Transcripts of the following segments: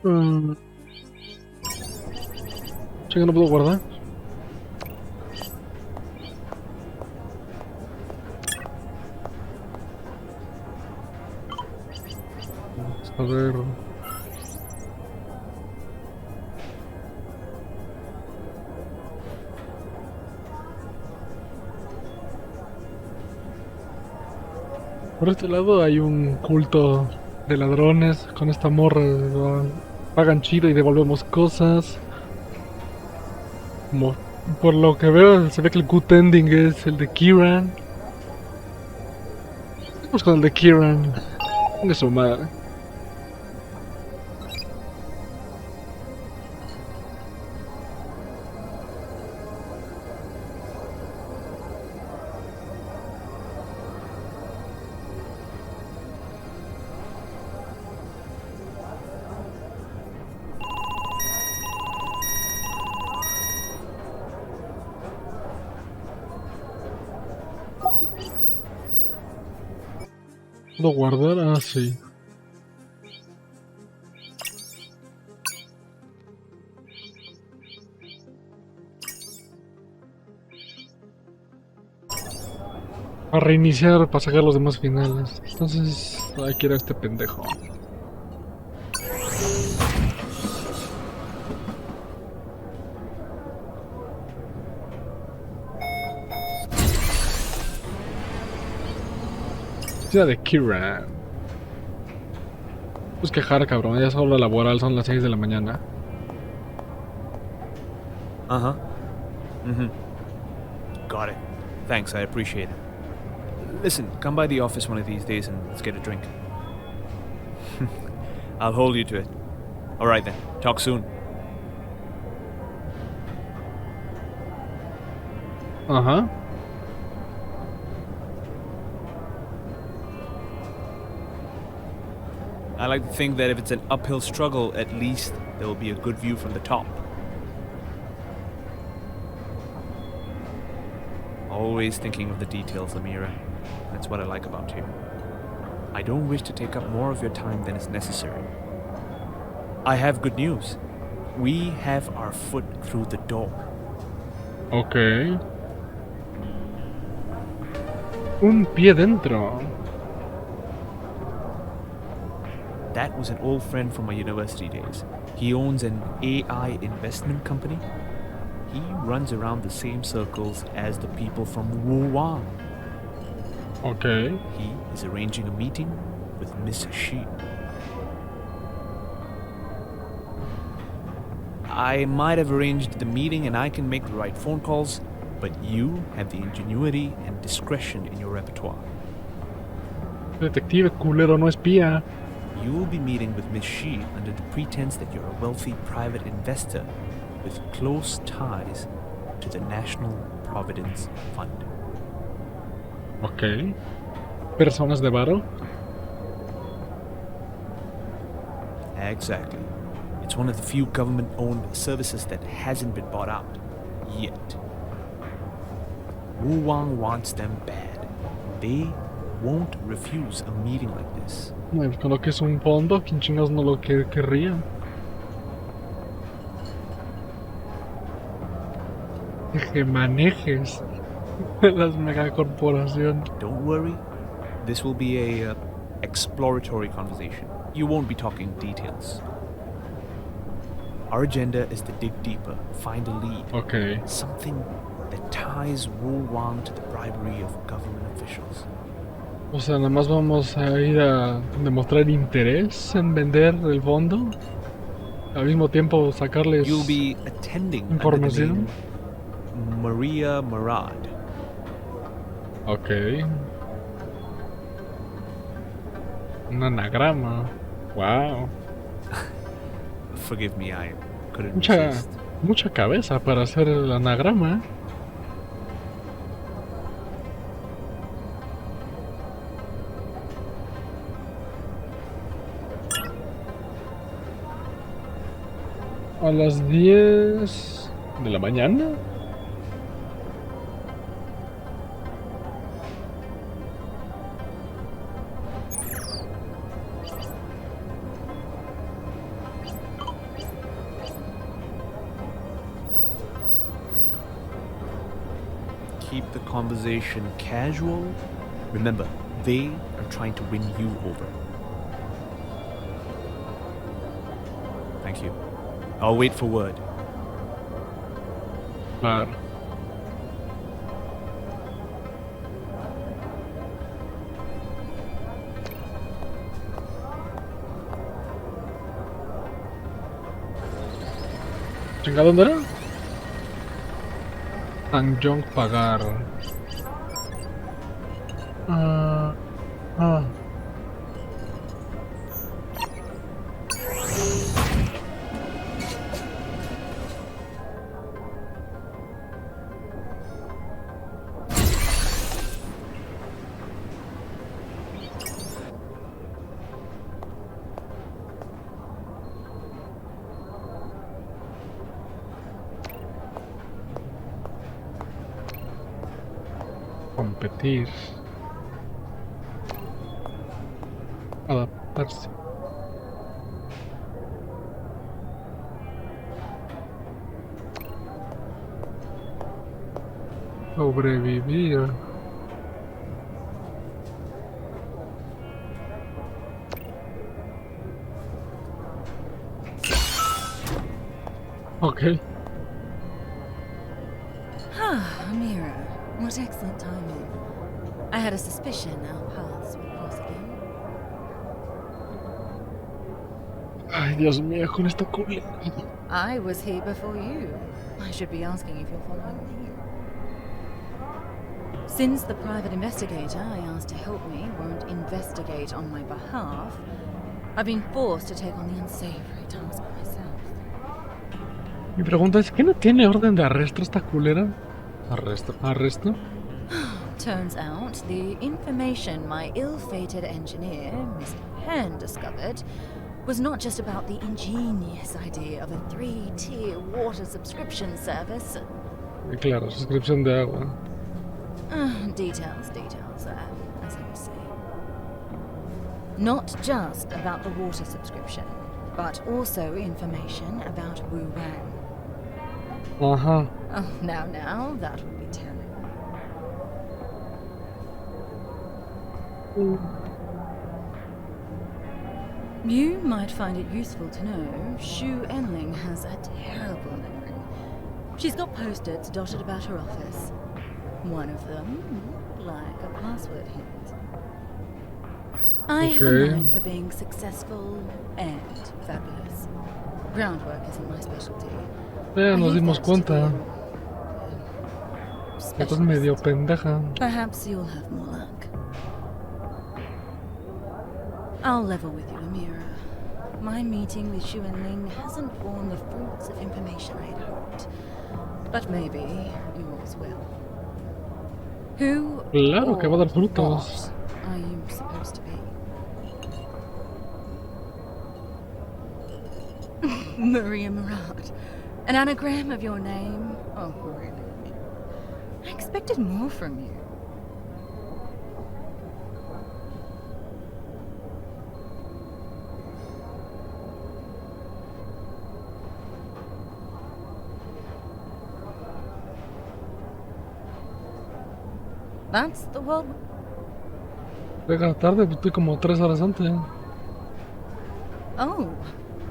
Mm, Chica, no puedo guardar. Vamos a ver. Por este lado hay un culto de ladrones con esta morra. Pagan chido y devolvemos cosas. Como por lo que veo, se ve que el good ending es el de Kieran. Vamos con el de Kieran. De su madre. ¿Puedo guardar? Ah, sí. A reiniciar para sacar los demás finales. Entonces, hay que ir a este pendejo. Ciudad de Kieran. Pues quejar, cabrón. Ya es hora laboral, son las 6 de la mañana. Uh-huh. Mm-hmm. Got it. Thanks, I appreciate it. Listen, come by the office one of these days and let's get a drink. I'll hold you to it. Alright then, talk soon. Ajá. I like to think that if it's an uphill struggle, at least there will be a good view from the top. Always thinking of the details, Amira. That's what I like about you. I don't wish to take up more of your time than is necessary. I have good news. We have our foot through the door. Ok. Un pie dentro. That was an old friend from my university days. He owns an AI investment company. He runs around the same circles as the people from Wuhan. Ok. He is arranging a meeting with Miss Shi. I might have arranged the meeting and I can make the right phone calls, but you have the ingenuity and discretion in your repertoire. Detective culero, no espía. You will be meeting with Miss Shi under the pretense that you're a wealthy private investor with close ties to the National Providence Fund. Ok. Personas de varo. Exactly. It's one of the few government-owned services that hasn't been bought out. Yet. Wu Wang wants them bad. They won't refuse a meeting like this. Con lo que es un fondo, ¿quién chingados no lo querría? Que manejes las megacorporaciones. Don't worry. This will be a exploratory conversation. You won't be talking details. Our agenda is to dig deeper, find a lead. Ok. Something that ties Wu Wang to the bribery of government officials. O sea, nada más vamos a ir a demostrar interés en vender el fondo. Al mismo tiempo sacarles You'll be attending under the información. name Maria Murad. Ok. Un anagrama. Wow. Forgive me, I couldn't Mucha, resist. mucha cabeza para hacer el anagrama. A las 10 de la mañana. keep the conversation casual. Remember, they are trying to win you over. Thank you. I'll wait for word. Claro. Chinga, ¿dónde era? Tanjong pagar. Ah, ah. Competir. Adaptarse. Sobrevivir. Ok. Ah, Mira, what excellent timing. I had a suspicion our paths would cross again. Ay, Dios mío, con esta culera. I was here before you. I should be asking if you're following me. Since the private investigator I asked to help me won't investigate on my behalf, I've been forced to take on the unsavory task myself. Mi pregunta es, ¿qué no tiene orden de arresto esta culera? ¿Arresto? Turns out the information my ill-fated engineer, Mr. Pan, discovered was not just about the ingenious idea of a 3-tier water subscription service. Y claro, suscripción de agua. Details, as I was saying. Not just about the water subscription, but also information about Wu Wang. Ajá. Oh, now, that would be telling. You might find it useful to know Xu Enling has a terrible memory. She's got post-its dotted about her office. One of them looked like a password hint. I have a mind for being successful and fabulous. Groundwork isn't my specialty. Nos dimos cuenta. Estás medio pendeja. Perhaps you'll have more luck. I'll level with you, Amira. My meeting with Xu Enling hasn't borne the fruits of information I'd hoped. But maybe yours will. Who Claro que va a dar or frutos. what are you supposed to be? Maria Murat. An anagram of your name? Oh, really? I expected more from you. That's the world. Llega tarde, pues estoy como 3 horas antes. Oh,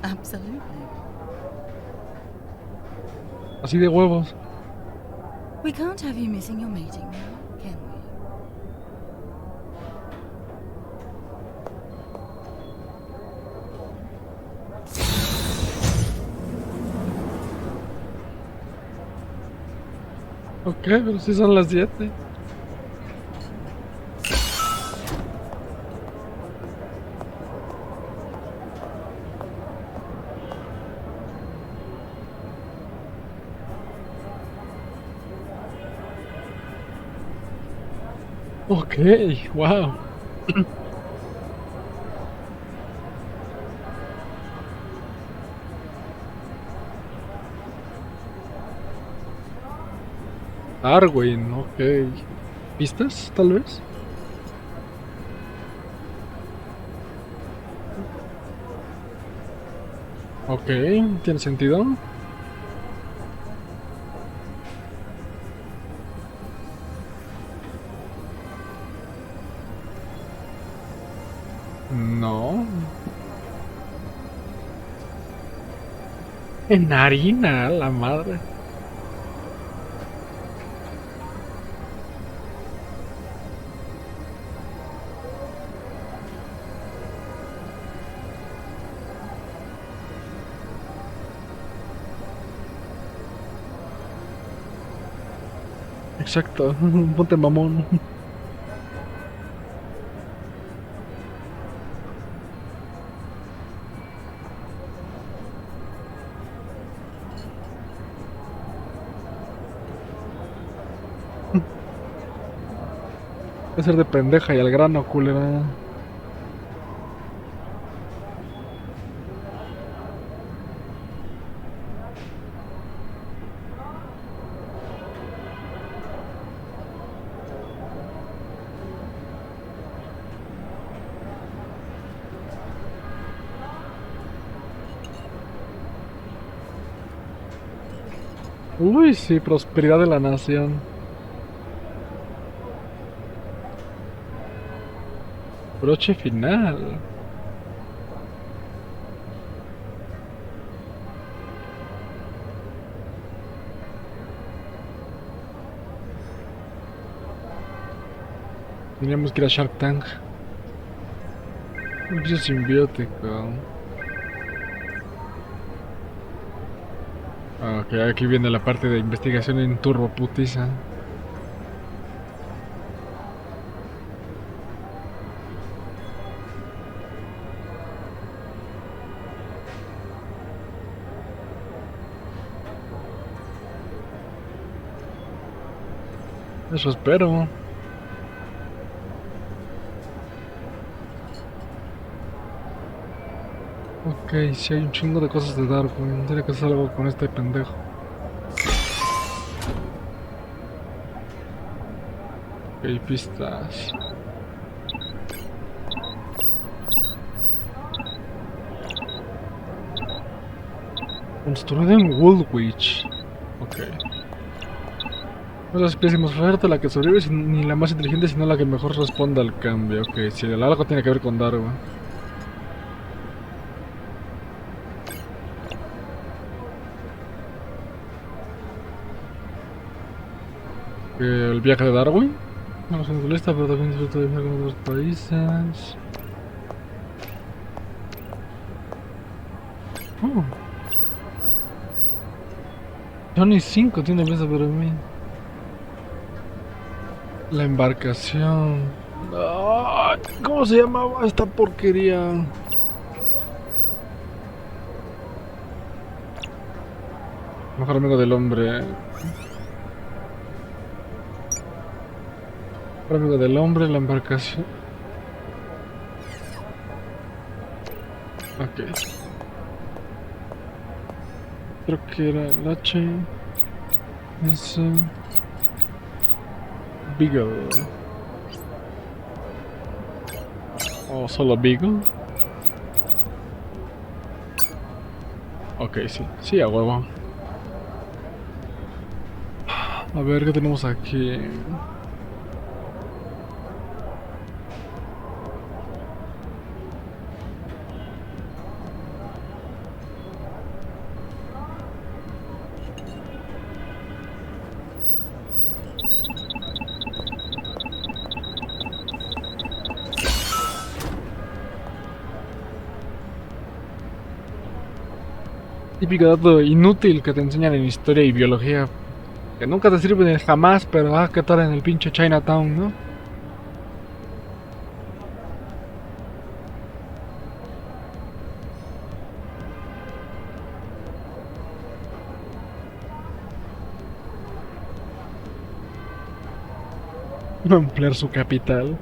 absolutely. Así de huevos. We can't have you missing your meeting now, can we? Ok, pero si son las 7. Ok, wow. Darwin, ok. ¿Pistas, tal vez? Ok, tiene sentido. No. En harina, la madre. Exacto. Ponte mamón. Voy a ser de pendeja y al grano, culera. Uy, sí, prosperidad de la nación. Broche final. Teníamos que ir a Shark Tank. Un bicho simbiótico. Ok, aquí viene la parte de investigación en turbo putiza. Eso espero. Ok, sí hay un chingo de cosas de Darwin. Tiene que hacer algo con este pendejo. Ok, pistas. Construido en Woolwich. Ok. No es la especie más fuerte la que sobrevive, ni la más inteligente, sino la que mejor responde al cambio. Ok, si el algo tiene que ver con Darwin. El viaje de Darwin. No lo sé en tu lista, pero también disfruto de viajar con otros países. Oh. Johnny 5 tiene mesa para mí. La embarcación. Ay, ¿cómo se llamaba esta porquería? Mejor amigo del hombre. Mejor amigo del hombre, la embarcación. Ok. Creo que era el H. S. Beagle. O solo Beagle. Ok, sí. Sí, a huevo. A ver, ¿qué tenemos aquí? Típico dato inútil que te enseñan en historia y biología. Que nunca te sirve jamás, pero qué tal en el pinche Chinatown, ¿no? No ampliar su capital.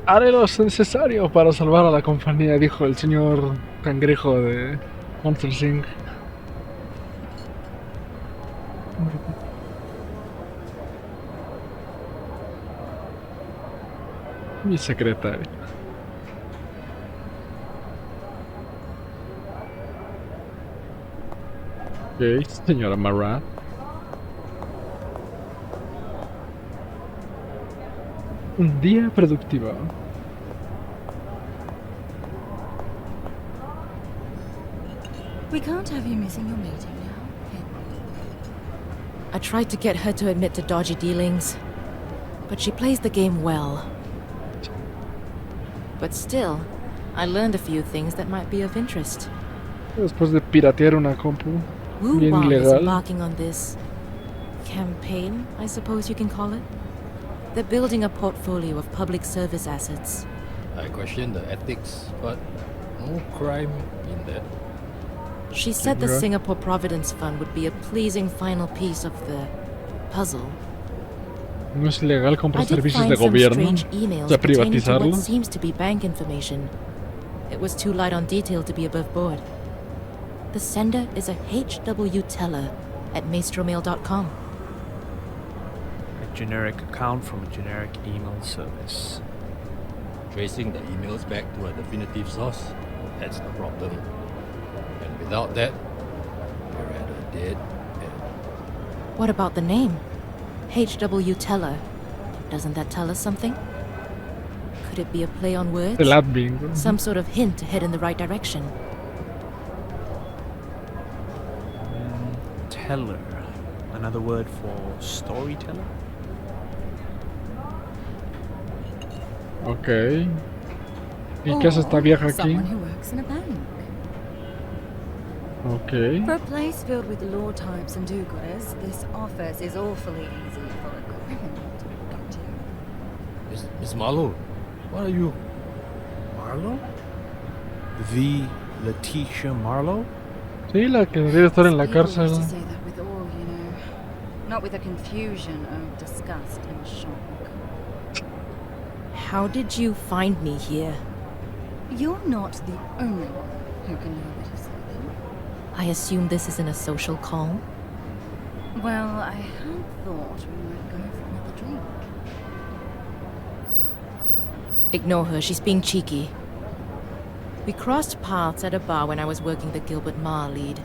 Haré lo necesario para salvar a la compañía, dijo el señor cangrejo de Monster Inc. Mi secretario. Ok, señora Marat. Un día productivo. We can't have you missing your meeting now, Henry. I tried to get her to admit to dodgy dealings, but she plays the game well. But still, I learned a few things that might be of interest. Después de piratear una compu bien Wu Wang is ilegal. embarking on this campaign, I suppose you can call it. They're building a portfolio of public service assets. I question the ethics, but no crime in that. She said the Okay. Singapore Providence Fund would be a pleasing final piece of the puzzle. No es legal I comprar did servicios de find some gobierno. strange O emails sea, pertaining to what privatizarlo. seems to be bank information. It was too light on detail to be above board. The sender is a HW teller at maestromail.com. A generic account from a generic email service. Tracing the emails back to a definitive source, that's the problem. And without that, we're at a dead end. What about the name? HW teller. Doesn't that tell us something? Could it be a play on words? El admin. Some sort of hint to head in the right direction. Teller. Another word for storyteller? Ok. ¿Y qué hace esta vieja aquí? Someone who works in a bank. Ok. For a place filled with law types and do-gooders, this office is awfully easy for a criminal to walk into. Miss Marlowe, what are you? Marlowe? The Letitia Marlowe? Sí, la que debería estar en la People cárcel. used to say that with awe, you know. Not with a confusion of disgust and shock. How did you find me here? You're not the only one who can know a bit of something. I assume this isn't a social call. Well, I had thought we might go for another drink. Ignore her, she's being cheeky. We crossed paths at a bar when I was working the Gilbert Marr lead.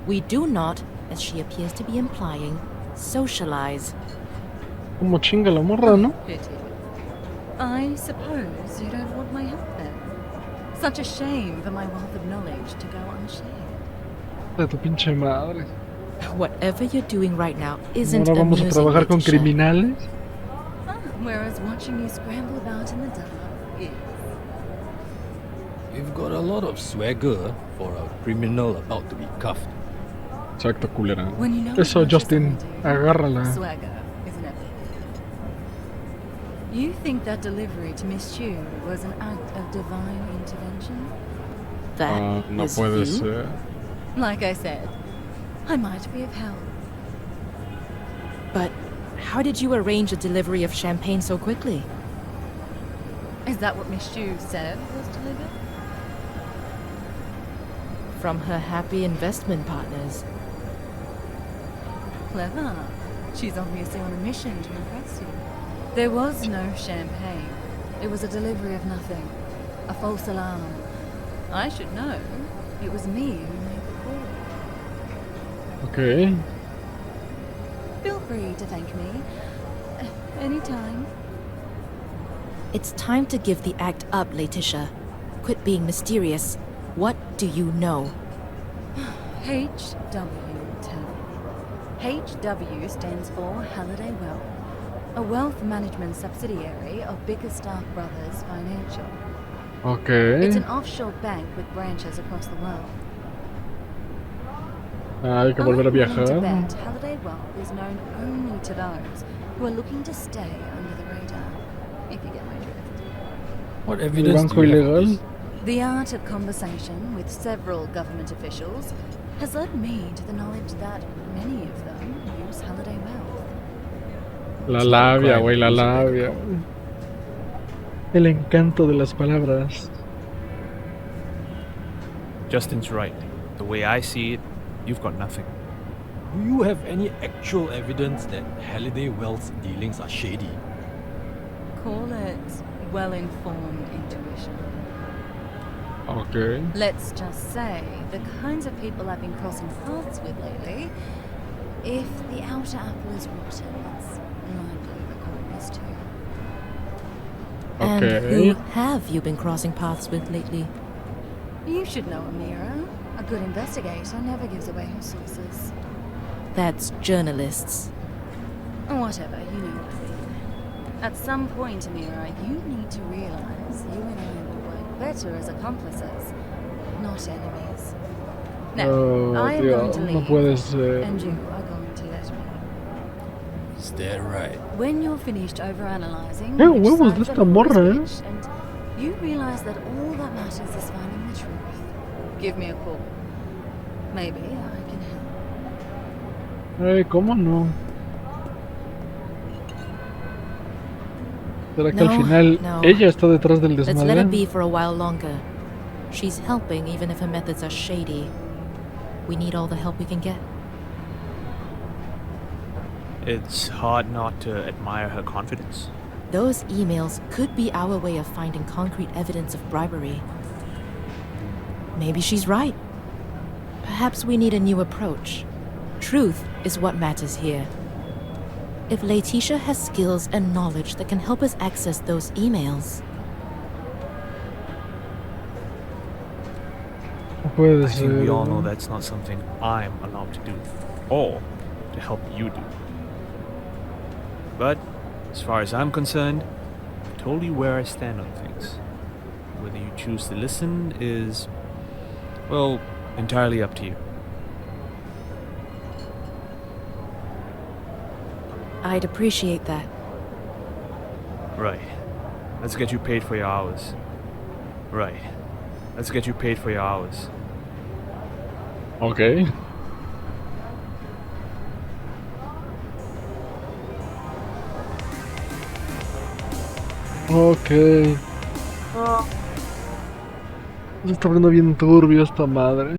We do not, as she appears to be implying, socialize. Como chinga la morra, ¿no? Pity. I suppose you don't want my help then. Such a shame for my wealth of knowledge to go unshared. De tu pinche madre. Whatever you're doing right now isn't Ahora vamos a amusing, trabajar con Letitia. criminales. Whereas watching you scramble about in the dark is. You've got a lot of swagger for a criminal about to be cuffed. Exacto, culera. When you know Eso, as much as Justin, I do, agárrala. Swagger, isn't it? You think that delivery to Miss Chu was an act of divine intervention? That Ah, no is puede you? ser. Like I said, I might be of help. But how did you arrange the delivery of champagne so quickly? Is that what Miss Chu said was delivered? From her happy investment partners. Clever. She's obviously on a mission to impress you. There was no champagne. It was a delivery of nothing. A false alarm. I should know. It was me who made the call. Ok. Feel free to thank me. Anytime. It's time to give the act up, Letitia. Quit being mysterious. What do you know? HW10. HW stands for Halliday Wealth, a wealth management subsidiary of Bickerstaff Brothers Financial. Ok. It's an offshore bank with branches across the world. Hay que volver a I'm willing to viajar. bet Halliday Wealth is known only to those who are looking to stay under the radar, if you get my drift. What El evidence banco do you have of ilegal. this? The art of conversation with several government officials has led me to the knowledge that many of them use Halliday Wealth. La It's not a labia, crime güey, la to use a bank labia. account. El encanto de las palabras. Justin's right. The way I see it, you've got nothing. Do you have any actual evidence that Halliday Wealth's dealings are shady? Call it well-informed intuition. Ok. Let's just say the kinds of people I've been crossing paths with lately. If the outer apple is rotten, it's likely the core is too. And Okay. who have you been crossing paths with lately? You should know Amira. A good investigator never gives away her sources. That's journalists. Whatever, you know what I mean. At some point, Amira, you need to realize you and I will work better as accomplices, not enemies. Now, Oh, I am tío, going to no leave, puede ser. and you are going to let me. Is that right? When you're finished overanalyzing Huevos which de side esta of the law morra, is which, and you realize that all that matters is finding the truth, give me a call. Maybe I can help. ¿Cómo no? ¿Será que al No, final no. ella está detrás del Let's let desmadre? it be for a while longer. She's helping even if her methods are shady. We need all the help we can get. It's hard not to admire her confidence. Those emails could be our way of finding concrete evidence of bribery. Maybe she's right. Perhaps we need a new approach. Truth is what matters here. If Letitia has skills and knowledge that can help us access those emails, No puede I think we ser. all know that's not something I'm allowed to do, or to help you do. But, as far as I'm concerned, I've told you where I stand on things. Whether you choose to listen is, well, entirely up to you. I'd appreciate that. Right. Let's get you paid for your hours. Right. Let's get you paid for your hours. Ok. Ok. Se está poniendo bien turbio esta madre.